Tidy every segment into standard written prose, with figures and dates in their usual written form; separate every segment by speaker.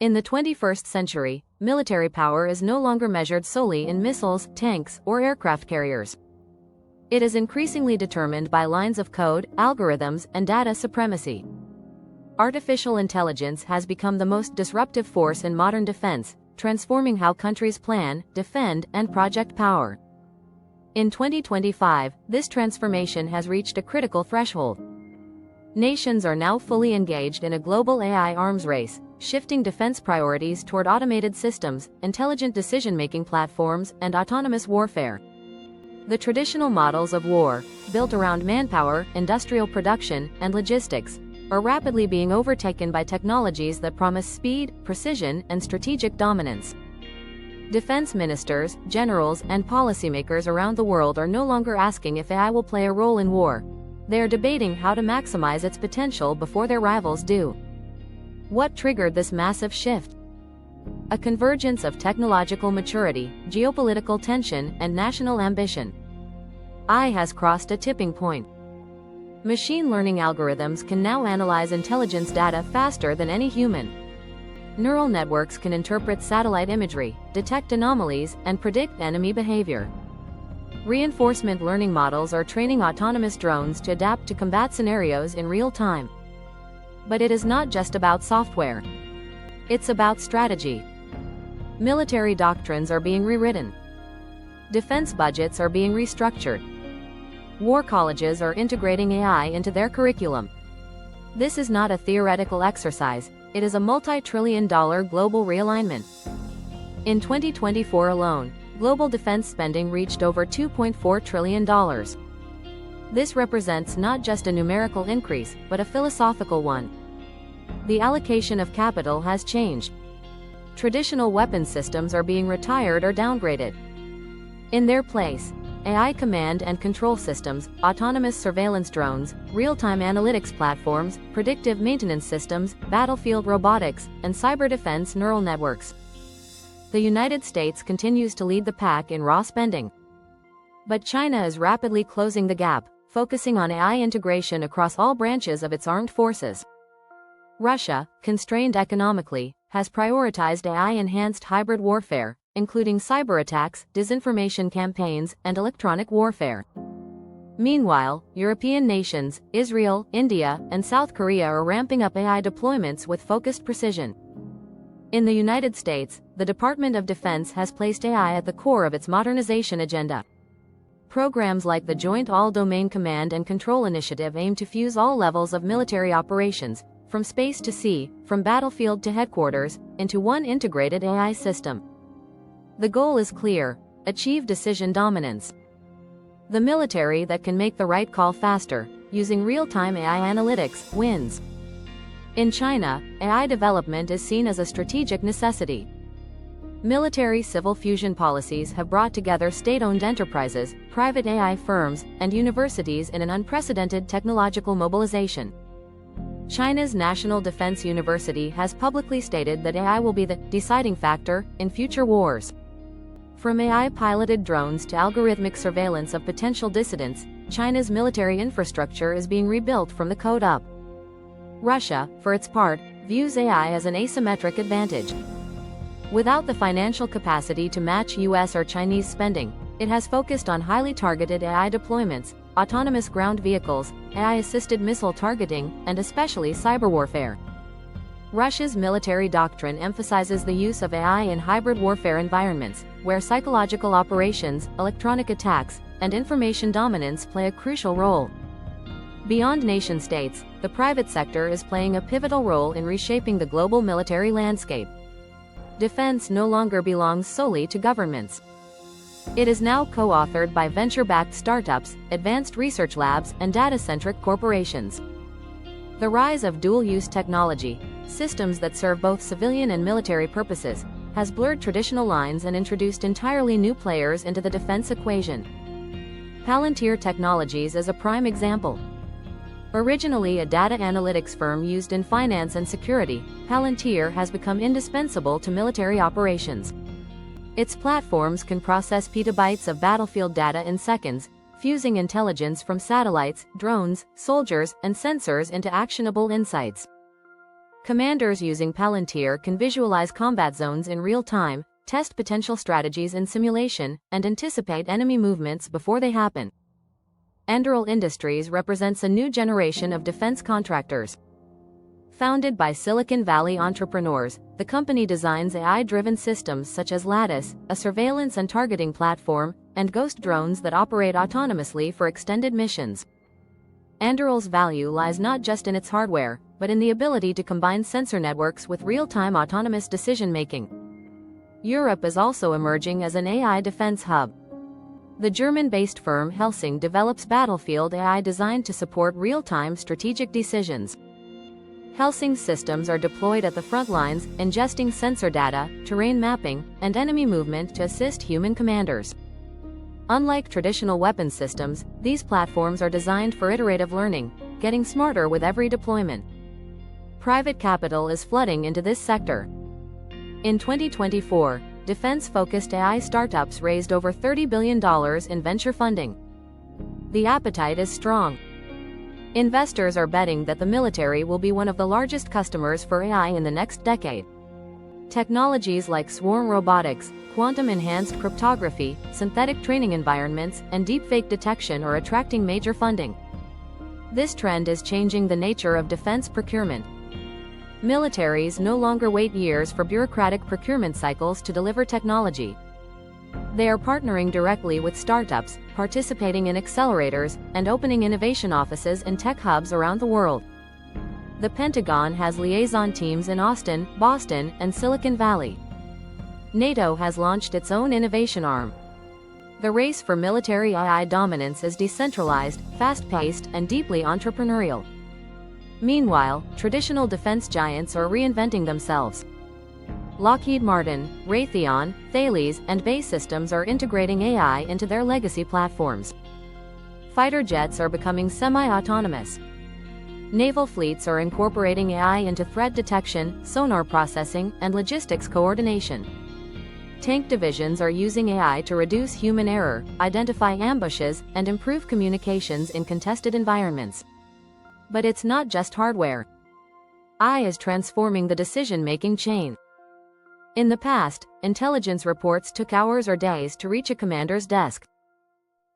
Speaker 1: In the 21st century, military power is no longer measured solely in missiles, tanks, or aircraft carriers. It is increasingly determined by lines of code, algorithms, and data supremacy. Artificial intelligence has become the most disruptive force in modern defense, transforming how countries plan, defend, and project power. In 2025, this transformation has reached a critical threshold. Nations are now fully engaged in a global AI arms race, shifting defense priorities toward automated systems, intelligent decision-making platforms, and autonomous warfare. The traditional models of war, built around manpower, industrial production, and logistics, are rapidly being overtaken by technologies that promise speed, precision, and strategic dominance. Defense ministers, generals, and policymakers around the world are no longer asking if AI will play a role in war. They are debating how to maximize its potential before their rivals do. What triggered this massive shift? A convergence of technological maturity, geopolitical tension, and national ambition. AI has crossed a tipping point. Machine learning algorithms can now analyze intelligence data faster than any human. Neural networks can interpret satellite imagery, detect anomalies, and predict enemy behavior. Reinforcement learning models are training autonomous drones to adapt to combat scenarios in real time. But it is not just about software. It's about strategy. Military doctrines are being rewritten. Defense budgets are being restructured. War colleges are integrating AI into their curriculum. This is not a theoretical exercise, it is a multi-trillion-dollar global realignment. In 2024 alone, global defense spending reached over $2.4 trillion. This represents not just a numerical increase, but a philosophical one. The allocation of capital has changed. Traditional weapons systems are being retired or downgraded. In their place, AI command and control systems, autonomous surveillance drones, real-time analytics platforms, predictive maintenance systems, battlefield robotics, and cyber defense neural networks. The United States continues to lead the pack in raw spending. But China is rapidly closing the gap, focusing on AI integration across all branches of its armed forces. Russia, constrained economically, has prioritized AI-enhanced hybrid warfare, including cyber attacks, disinformation campaigns, and electronic warfare. Meanwhile, European nations, Israel, India, and South Korea are ramping up AI deployments with focused precision. In the United States, the Department of Defense has placed AI at the core of its modernization agenda. Programs like the Joint All-Domain Command and Control Initiative aim to fuse all levels of military operations, from space to sea, from battlefield to headquarters, into one integrated AI system. The goal is clear: achieve decision dominance. The military that can make the right call faster, using real-time AI analytics, wins. In China, AI development is seen as a strategic necessity. Military-civil fusion policies have brought together state-owned enterprises, private AI firms, and universities in an unprecedented technological mobilization. China's National Defense University has publicly stated that AI will be the deciding factor in future wars. From AI-piloted drones to algorithmic surveillance of potential dissidents, China's military infrastructure is being rebuilt from the code up. Russia, for its part, views AI as an asymmetric advantage. Without the financial capacity to match US or Chinese spending, it has focused on highly targeted AI deployments, autonomous ground vehicles, AI-assisted missile targeting, and especially cyberwarfare. Russia's military doctrine emphasizes the use of AI in hybrid warfare environments, where psychological operations, electronic attacks, and information dominance play a crucial role. Beyond nation-states, the private sector is playing a pivotal role in reshaping the global military landscape. Defense no longer belongs solely to governments. It is now co-authored by venture-backed startups, advanced research labs, and data-centric corporations. The rise of dual-use technology, systems that serve both civilian and military purposes, has blurred traditional lines and introduced entirely new players into the defense equation. Palantir Technologies is a prime example. Originally a data analytics firm used in finance and security, Palantir has become indispensable to military operations. Its platforms can process petabytes of battlefield data in seconds, fusing intelligence from satellites, drones, soldiers, and sensors into actionable insights. Commanders using Palantir can visualize combat zones in real time, test potential strategies in simulation, and anticipate enemy movements before they happen. Anduril Industries represents a new generation of defense contractors. Founded by Silicon Valley entrepreneurs, the company designs AI-driven systems such as Lattice, a surveillance and targeting platform, and Ghost drones that operate autonomously for extended missions. Anduril's value lies not just in its hardware, but in the ability to combine sensor networks with real-time autonomous decision-making. Europe is also emerging as an AI defense hub. The German-based firm Helsing develops battlefield AI designed to support real-time strategic decisions. Helsing's systems are deployed at the front lines, ingesting sensor data, terrain mapping, and enemy movement to assist human commanders. Unlike traditional weapon systems, these platforms are designed for iterative learning, getting smarter with every deployment. Private capital is flooding into this sector. In 2024, defense-focused AI startups raised over $30 billion in venture funding. The appetite is strong. Investors are betting that the military will be one of the largest customers for AI in the next decade. Technologies like swarm robotics, quantum-enhanced cryptography, synthetic training environments, and deepfake detection are attracting major funding. This trend is changing the nature of defense procurement. Militaries no longer wait years for bureaucratic procurement cycles to deliver technology. They are partnering directly with startups, participating in accelerators, and opening innovation offices in tech hubs around the world. The Pentagon has liaison teams in Austin, Boston, and Silicon Valley. NATO has launched its own innovation arm. The race for military AI dominance is decentralized, fast-paced, and deeply entrepreneurial. Meanwhile, traditional defense giants are reinventing themselves. Lockheed Martin, Raytheon, Thales, and BAE Systems are integrating AI into their legacy platforms. Fighter jets are becoming semi-autonomous. Naval fleets are incorporating AI into threat detection, sonar processing, and logistics coordination. Tank divisions are using AI to reduce human error, identify ambushes, and improve communications in contested environments. But it's not just hardware. AI is transforming the decision-making chain. In the past, intelligence reports took hours or days to reach a commander's desk.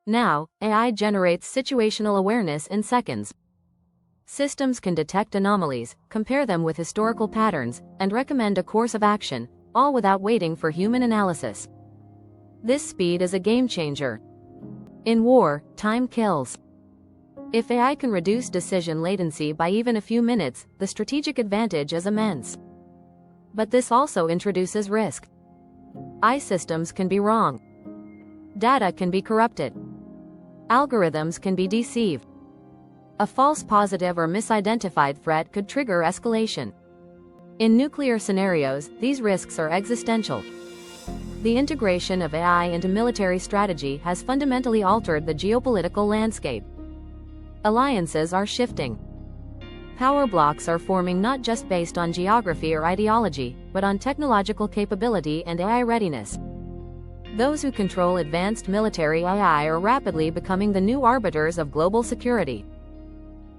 Speaker 1: Now, AI generates situational awareness in seconds. Systems can detect anomalies, compare them with historical patterns, and recommend a course of action, all without waiting for human analysis. This speed is a game changer. In war, time kills. If AI can reduce decision latency by even a few minutes, the strategic advantage is immense. But this also introduces risk. AI systems can be wrong. Data can be corrupted. Algorithms can be deceived. A false positive or misidentified threat could trigger escalation. In nuclear scenarios, these risks are existential. The integration of AI into military strategy has fundamentally altered the geopolitical landscape. Alliances are shifting. Power blocks are forming not just based on geography or ideology, but on technological capability and AI readiness. Those who control advanced military AI are rapidly becoming the new arbiters of global security.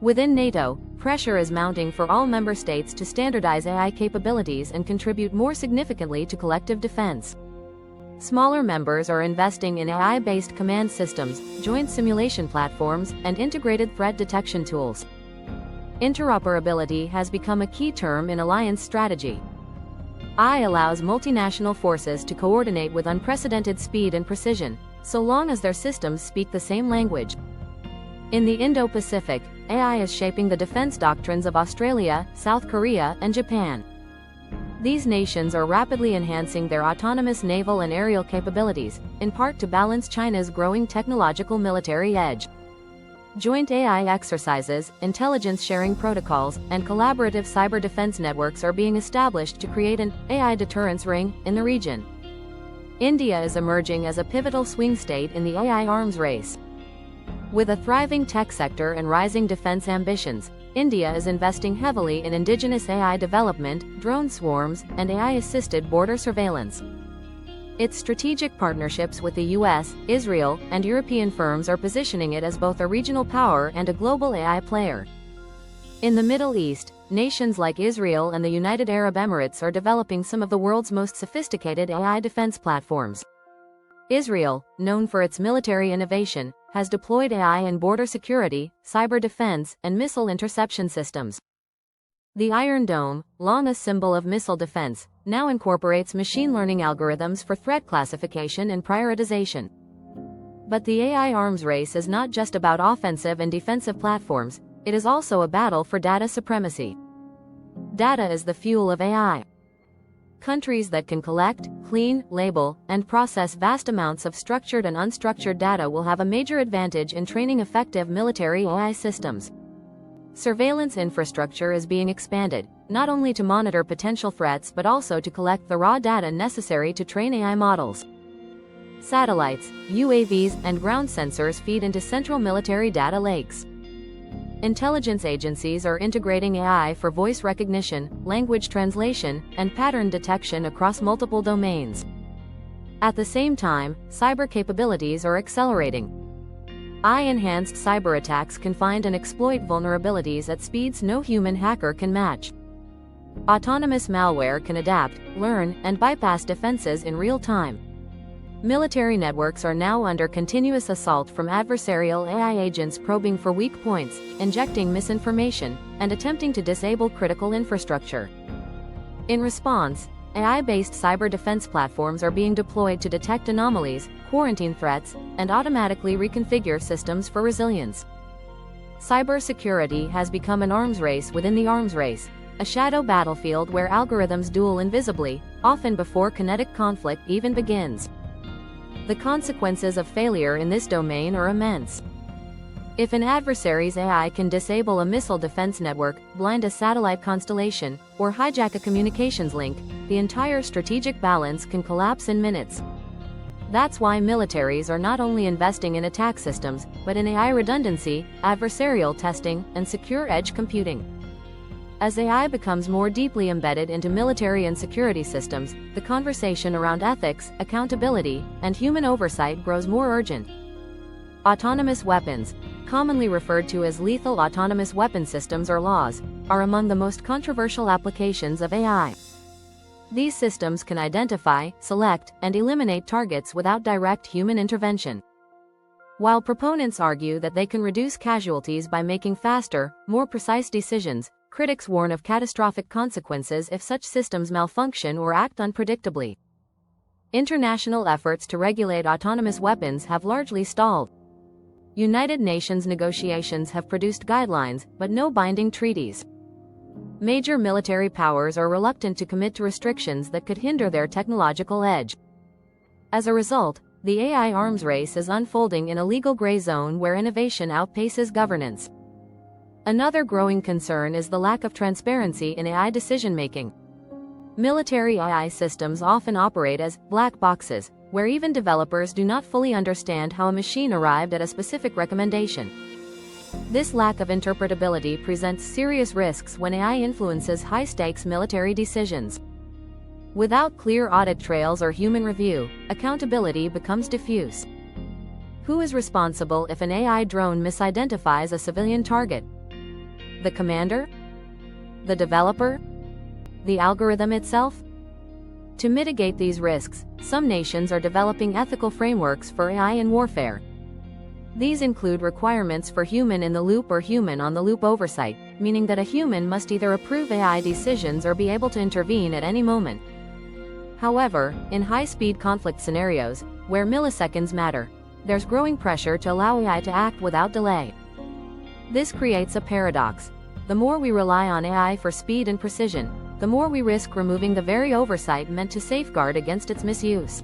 Speaker 1: Within NATO, pressure is mounting for all member states to standardize AI capabilities and contribute more significantly to collective defense. Smaller members are investing in AI-based command systems, joint simulation platforms, and integrated threat detection tools. Interoperability has become a key term in alliance strategy. AI allows multinational forces to coordinate with unprecedented speed and precision, so long as their systems speak the same language. In the Indo-Pacific, AI is shaping the defense doctrines of Australia, South Korea, and Japan. These nations are rapidly enhancing their autonomous naval and aerial capabilities, in part to balance China's growing technological military edge. Joint AI exercises, intelligence-sharing protocols, and collaborative cyber defense networks are being established to create an AI deterrence ring in the region. India is emerging as a pivotal swing state in the AI arms race. With a thriving tech sector and rising defense ambitions, India is investing heavily in indigenous AI development, drone swarms, and AI-assisted border surveillance. Its strategic partnerships with the US, Israel, and European firms are positioning it as both a regional power and a global AI player. In the Middle East, nations like Israel and the United Arab Emirates are developing some of the world's most sophisticated AI defense platforms. Israel, known for its military innovation, has deployed AI in border security, cyber defense, and missile interception systems. The Iron Dome, long a symbol of missile defense, now incorporates machine learning algorithms for threat classification and prioritization. But the AI arms race is not just about offensive and defensive platforms, it is also a battle for data supremacy. Data is the fuel of AI. Countries that can collect, clean, label, and process vast amounts of structured and unstructured data will have a major advantage in training effective military AI systems. Surveillance infrastructure is being expanded, not only to monitor potential threats but also to collect the raw data necessary to train AI models. Satellites, UAVs, and ground sensors feed into central military data lakes. Intelligence agencies are integrating AI for voice recognition, language translation, and pattern detection across multiple domains. At the same time, cyber capabilities are accelerating. AI-enhanced cyber attacks can find and exploit vulnerabilities at speeds no human hacker can match. Autonomous malware can adapt, learn, and bypass defenses in real time. Military networks are now under continuous assault from adversarial AI agents probing for weak points, injecting misinformation, and attempting to disable critical infrastructure. In response, AI-based cyber defense platforms are being deployed to detect anomalies, quarantine threats, and automatically reconfigure systems for resilience. Cybersecurity has become an arms race within the arms race, a shadow battlefield where algorithms duel invisibly, often before kinetic conflict even begins. The consequences of failure in this domain are immense. If an adversary's AI can disable a missile defense network, blind a satellite constellation, or hijack a communications link, the entire strategic balance can collapse in minutes. That's why militaries are not only investing in attack systems, but in AI redundancy, adversarial testing, and secure edge computing. As AI becomes more deeply embedded into military and security systems, the conversation around ethics, accountability, and human oversight grows more urgent. Autonomous weapons, commonly referred to as lethal autonomous weapon systems or laws, are among the most controversial applications of AI. These systems can identify, select, and eliminate targets without direct human intervention. While proponents argue that they can reduce casualties by making faster, more precise decisions, critics warn of catastrophic consequences if such systems malfunction or act unpredictably. International efforts to regulate autonomous weapons have largely stalled. United Nations negotiations have produced guidelines, but no binding treaties. Major military powers are reluctant to commit to restrictions that could hinder their technological edge. As a result, the AI arms race is unfolding in a legal gray zone where innovation outpaces governance. Another growing concern is the lack of transparency in AI decision-making. Military AI systems often operate as black boxes, where even developers do not fully understand how a machine arrived at a specific recommendation. This lack of interpretability presents serious risks when AI influences high-stakes military decisions. Without clear audit trails or human review, accountability becomes diffuse. Who is responsible if an AI drone misidentifies a civilian target? The commander? The developer? The algorithm itself? To mitigate these risks, some nations are developing ethical frameworks for AI in warfare. These include requirements for human-in-the-loop or human-on-the-loop oversight, meaning that a human must either approve AI decisions or be able to intervene at any moment. However, in high-speed conflict scenarios, where milliseconds matter, there's growing pressure to allow AI to act without delay. This creates a paradox. The more we rely on AI for speed and precision, the more we risk removing the very oversight meant to safeguard against its misuse.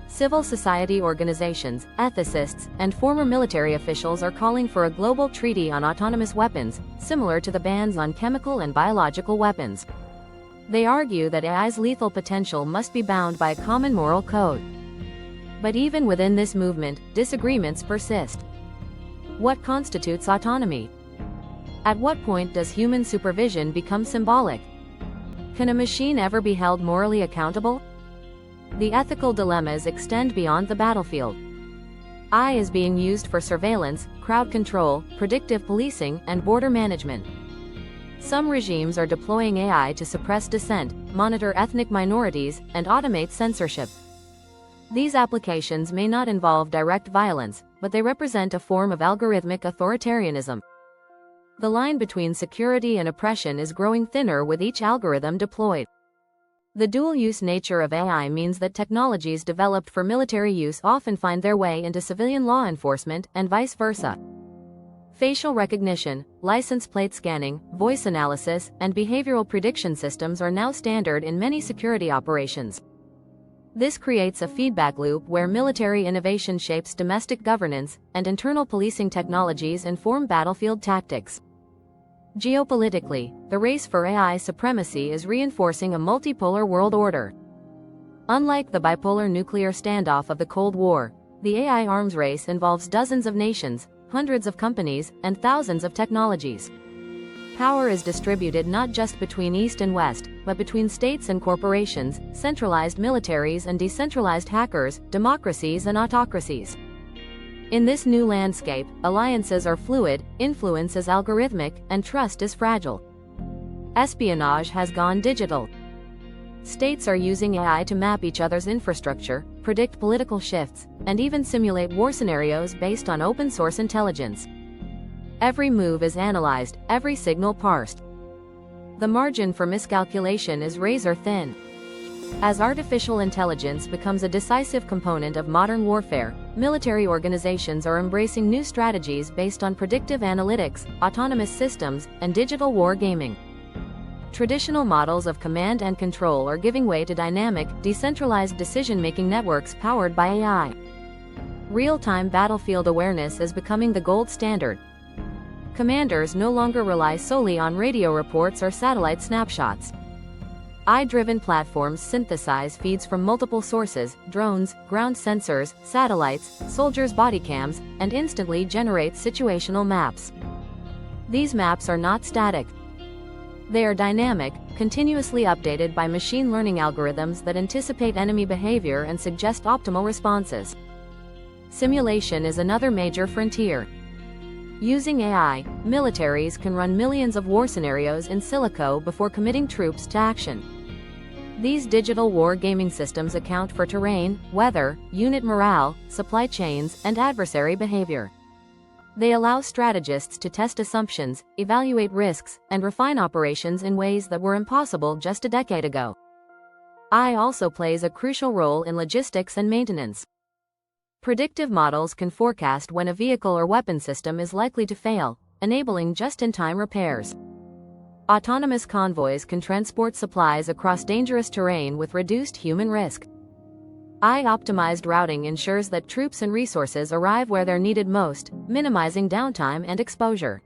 Speaker 1: Civil society organizations, ethicists, and former military officials are calling for a global treaty on autonomous weapons, similar to the bans on chemical and biological weapons. They argue that AI's lethal potential must be bound by a common moral code. But even within this movement, disagreements persist. What constitutes autonomy? At what point does human supervision become symbolic? Can a machine ever be held morally accountable? The ethical dilemmas extend beyond the battlefield. AI is being used for surveillance, crowd control, predictive policing, and border management. Some regimes are deploying AI to suppress dissent, monitor ethnic minorities, and automate censorship. These applications may not involve direct violence, but they represent a form of algorithmic authoritarianism. The line between security and oppression is growing thinner with each algorithm deployed. The dual-use nature of AI means that technologies developed for military use often find their way into civilian law enforcement, and vice versa. Facial recognition, license plate scanning, voice analysis, and behavioral prediction systems are now standard in many security operations. This creates a feedback loop where military innovation shapes domestic governance, and internal policing technologies inform battlefield tactics. Geopolitically, the race for AI supremacy is reinforcing a multipolar world order. Unlike the bipolar nuclear standoff of the Cold War, the AI arms race involves dozens of nations, hundreds of companies, and thousands of technologies. Power is distributed not just between East and West, but between states and corporations, centralized militaries and decentralized hackers, democracies and autocracies. In this new landscape, alliances are fluid, influence is algorithmic, and trust is fragile. Espionage has gone digital. States are using AI to map each other's infrastructure, predict political shifts, and even simulate war scenarios based on open-source intelligence. Every move is analyzed, every signal parsed. The margin for miscalculation is razor-thin. As artificial intelligence becomes a decisive component of modern warfare, military organizations are embracing new strategies based on predictive analytics, autonomous systems, and digital war gaming. Traditional models of command and control are giving way to dynamic, decentralized decision-making networks powered by AI. Real-time battlefield awareness is becoming the gold standard. Commanders no longer rely solely on radio reports or satellite snapshots. AI-driven platforms synthesize feeds from multiple sources, drones, ground sensors, satellites, soldiers' body cams, and instantly generate situational maps. These maps are not static. They are dynamic, continuously updated by machine learning algorithms that anticipate enemy behavior and suggest optimal responses. Simulation is another major frontier. Using AI, militaries can run millions of war scenarios in silico before committing troops to action. These digital war gaming systems account for terrain, weather, unit morale, supply chains, and adversary behavior. They allow strategists to test assumptions, evaluate risks, and refine operations in ways that were impossible just a decade ago. AI also plays a crucial role in logistics and maintenance. Predictive models can forecast when a vehicle or weapon system is likely to fail, enabling just-in-time repairs. Autonomous convoys can transport supplies across dangerous terrain with reduced human risk. AI-optimized routing ensures that troops and resources arrive where they're needed most, minimizing downtime and exposure.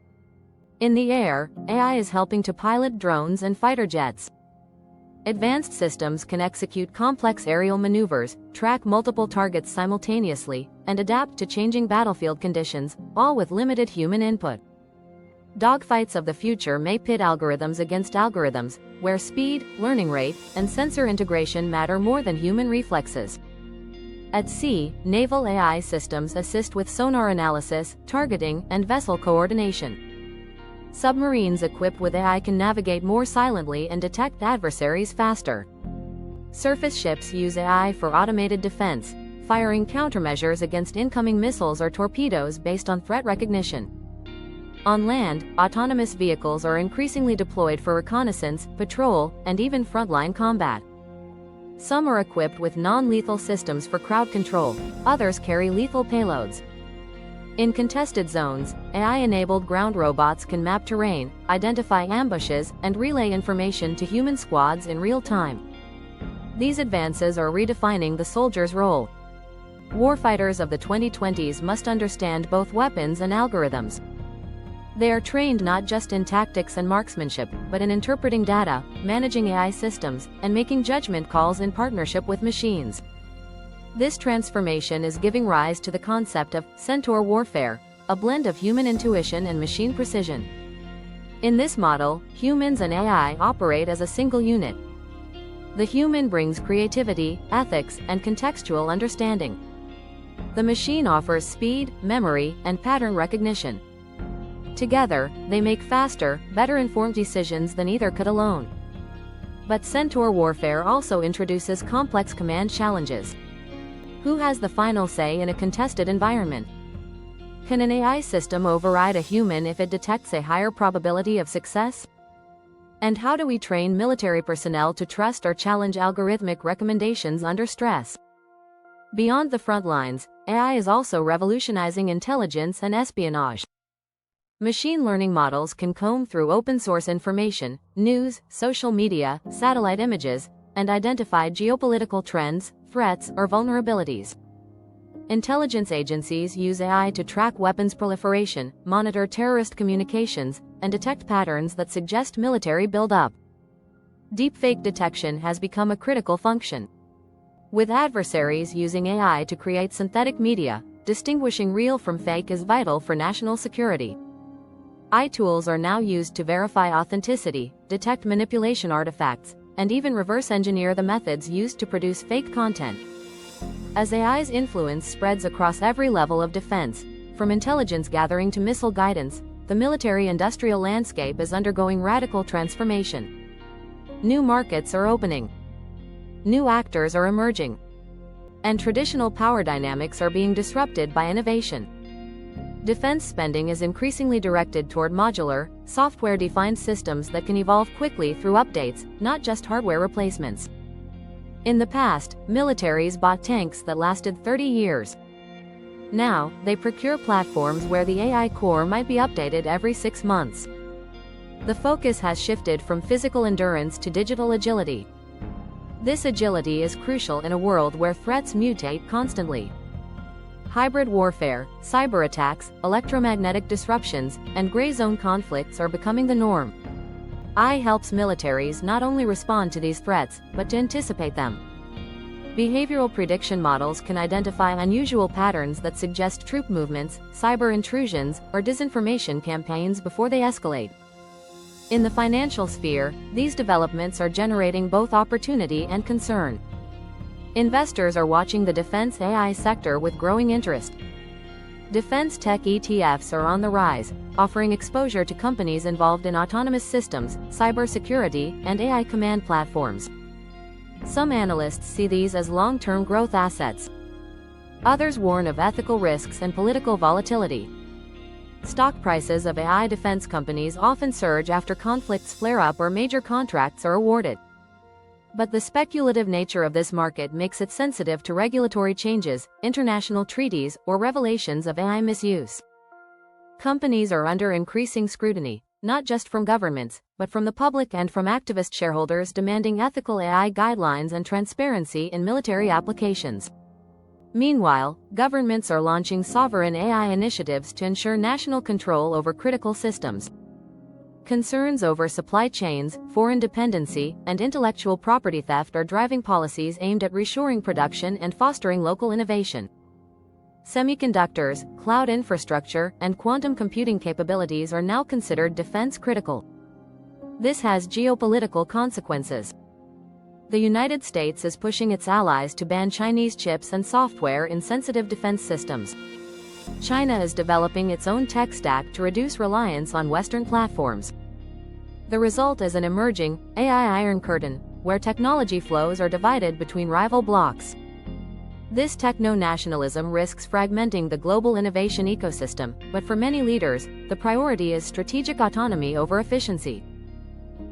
Speaker 1: In the air, AI is helping to pilot drones and fighter jets. Advanced systems can execute complex aerial maneuvers, track multiple targets simultaneously, and adapt to changing battlefield conditions, all with limited human input. Dogfights of the future may pit algorithms against algorithms, where speed, learning rate, and sensor integration matter more than human reflexes. At sea, naval AI systems assist with sonar analysis, targeting, and vessel coordination. Submarines equipped with AI can navigate more silently and detect adversaries faster. Surface ships use AI for automated defense, firing countermeasures against incoming missiles or torpedoes based on threat recognition. On land, autonomous vehicles are increasingly deployed for reconnaissance, patrol, and even frontline combat. Some are equipped with non-lethal systems for crowd control, others carry lethal payloads. In contested zones, AI-enabled ground robots can map terrain, identify ambushes, and relay information to human squads in real time. These advances are redefining the soldier's role. Warfighters of the 2020s must understand both weapons and algorithms. They are trained not just in tactics and marksmanship, but in interpreting data, managing AI systems, and making judgment calls in partnership with machines. This transformation is giving rise to the concept of centaur warfare, a blend of human intuition and machine precision. In this model, humans and AI operate as a single unit. The human brings creativity, ethics, and contextual understanding. The machine offers speed, memory, and pattern recognition. Together, they make faster, better-informed decisions than either could alone. But centaur warfare also introduces complex command challenges. Who has the final say in a contested environment? Can an AI system override a human if it detects a higher probability of success? And how do we train military personnel to trust or challenge algorithmic recommendations under stress? Beyond the front lines, AI is also revolutionizing intelligence and espionage. Machine learning models can comb through open-source information, news, social media, satellite images, and identify geopolitical trends, threats, or vulnerabilities. Intelligence agencies use AI to track weapons proliferation, monitor terrorist communications, and detect patterns that suggest military buildup. Deepfake detection has become a critical function. With adversaries using AI to create synthetic media, distinguishing real from fake is vital for national security. AI tools are now used to verify authenticity, detect manipulation artifacts, and even reverse engineer the methods used to produce fake content. As AI's influence spreads across every level of defense, from intelligence gathering to missile guidance, the military-industrial landscape is undergoing radical transformation. New markets are opening. New actors are emerging. And traditional power dynamics are being disrupted by innovation. Defense spending is increasingly directed toward modular, software-defined systems that can evolve quickly through updates, not just hardware replacements. In the past, militaries bought tanks that lasted 30 years. Now, they procure platforms where the AI core might be updated every 6 months. The focus has shifted from physical endurance to digital agility. This agility is crucial in a world where threats mutate constantly. Hybrid warfare, cyber attacks, electromagnetic disruptions, and gray zone conflicts are becoming the norm. AI helps militaries not only respond to these threats, but to anticipate them. Behavioral prediction models can identify unusual patterns that suggest troop movements, cyber intrusions, or disinformation campaigns before they escalate. In the financial sphere, these developments are generating both opportunity and concern. Investors are watching the defense AI sector with growing interest. Defense tech ETFs are on the rise, offering exposure to companies involved in autonomous systems, cybersecurity, and AI command platforms. Some analysts see these as long-term growth assets. Others warn of ethical risks and political volatility. Stock prices of AI defense companies often surge after conflicts flare up or major contracts are awarded. But the speculative nature of this market makes it sensitive to regulatory changes, international treaties, or revelations of AI misuse. Companies are under increasing scrutiny, not just from governments, but from the public and from activist shareholders demanding ethical AI guidelines and transparency in military applications. Meanwhile, governments are launching sovereign AI initiatives to ensure national control over critical systems. Concerns over supply chains, foreign dependency, and intellectual property theft are driving policies aimed at reshoring production and fostering local innovation. Semiconductors, cloud infrastructure, and quantum computing capabilities are now considered defense critical. This has geopolitical consequences. The United States is pushing its allies to ban Chinese chips and software in sensitive defense systems. China is developing its own tech stack to reduce reliance on Western platforms. The result is an emerging AI Iron Curtain, where technology flows are divided between rival blocs. This techno-nationalism risks fragmenting the global innovation ecosystem, but for many leaders, the priority is strategic autonomy over efficiency.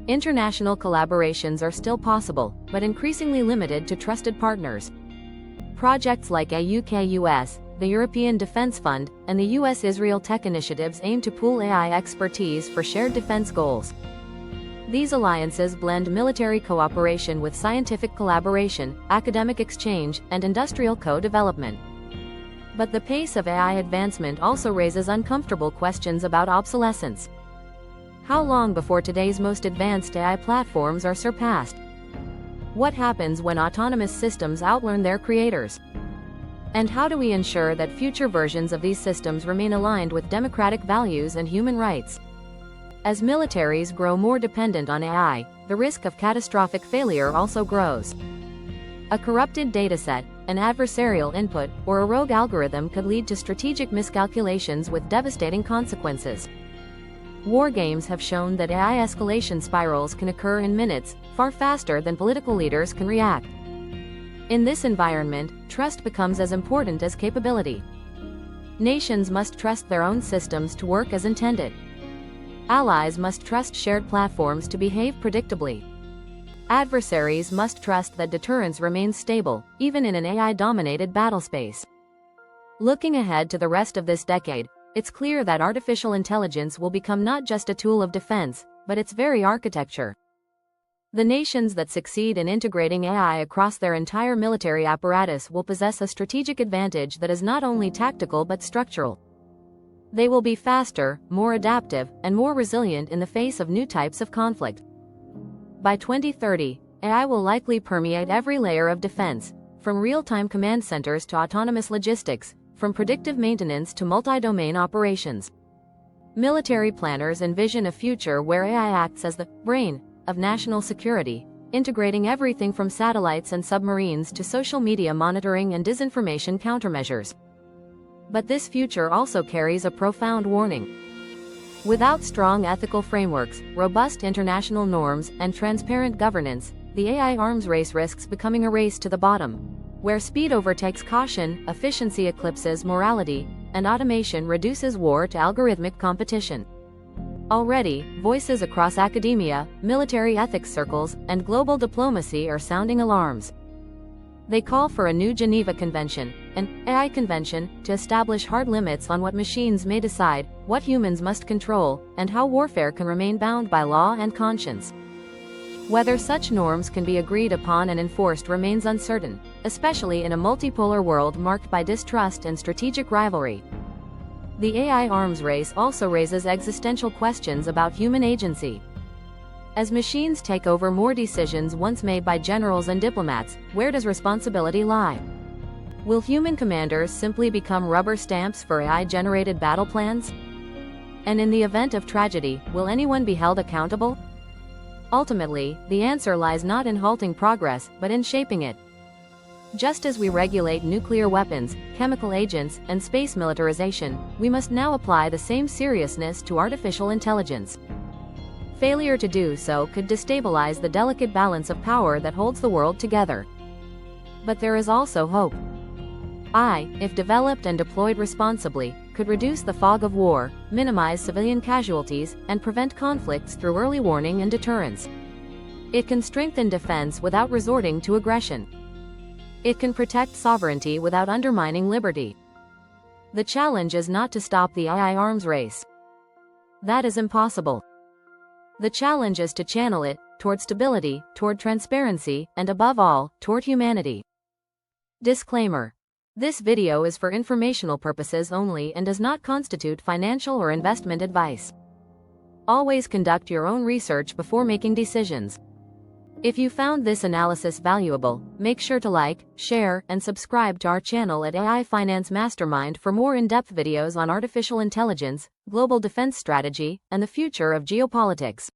Speaker 1: International collaborations are still possible, but increasingly limited to trusted partners. Projects like UK-US, the European Defense Fund, and the US-Israel Tech Initiatives aim to pool AI expertise for shared defense goals. These alliances blend military cooperation with scientific collaboration, academic exchange, and industrial co-development. But the pace of AI advancement also raises uncomfortable questions about obsolescence. How long before today's most advanced AI platforms are surpassed? What happens when autonomous systems outlearn their creators? And how do we ensure that future versions of these systems remain aligned with democratic values and human rights? As militaries grow more dependent on AI, the risk of catastrophic failure also grows. A corrupted dataset, an adversarial input, or a rogue algorithm could lead to strategic miscalculations with devastating consequences. War games have shown that AI escalation spirals can occur in minutes, far faster than political leaders can react. In this environment, trust becomes as important as capability. Nations must trust their own systems to work as intended. Allies must trust shared platforms to behave predictably. Adversaries must trust that deterrence remains stable, even in an AI-dominated battlespace. Looking ahead to the rest of this decade, it's clear that artificial intelligence will become not just a tool of defense, but its very architecture. The nations that succeed in integrating AI across their entire military apparatus will possess a strategic advantage that is not only tactical but structural. They will be faster, more adaptive, and more resilient in the face of new types of conflict. By 2030, AI will likely permeate every layer of defense, from real-time command centers to autonomous logistics, from predictive maintenance to multi-domain operations. Military planners envision a future where AI acts as the brain of national security, integrating everything from satellites and submarines to social media monitoring and disinformation countermeasures. But this future also carries a profound warning. Without strong ethical frameworks, robust international norms, and transparent governance, the AI arms race risks becoming a race to the bottom, where speed overtakes caution, efficiency eclipses morality, and automation reduces war to algorithmic competition. Already, voices across academia, military ethics circles, and global diplomacy are sounding alarms. They call for a new Geneva Convention, an AI convention, to establish hard limits on what machines may decide, what humans must control, and how warfare can remain bound by law and conscience. Whether such norms can be agreed upon and enforced remains uncertain, especially in a multipolar world marked by distrust and strategic rivalry. The AI arms race also raises existential questions about human agency. As machines take over more decisions once made by generals and diplomats, where does responsibility lie? Will human commanders simply become rubber stamps for AI-generated battle plans? And in the event of tragedy, will anyone be held accountable? Ultimately, the answer lies not in halting progress, but in shaping it. Just as we regulate nuclear weapons, chemical agents, and space militarization, we must now apply the same seriousness to artificial intelligence. Failure to do so could destabilize the delicate balance of power that holds the world together. But there is also hope. AI, if developed and deployed responsibly, could reduce the fog of war, minimize civilian casualties, and prevent conflicts through early warning and deterrence. It can strengthen defense without resorting to aggression. It can protect sovereignty without undermining liberty. The challenge is not to stop the AI arms race. That is impossible. The challenge is to channel it toward stability, toward transparency, and above all, toward humanity. Disclaimer. This video is for informational purposes only and does not constitute financial or investment advice. Always conduct your own research before making decisions. If you found this analysis valuable, make sure to like, share, and subscribe to our channel at AI Finance Mastermind for more in-depth videos on artificial intelligence, global defense strategy, and the future of geopolitics.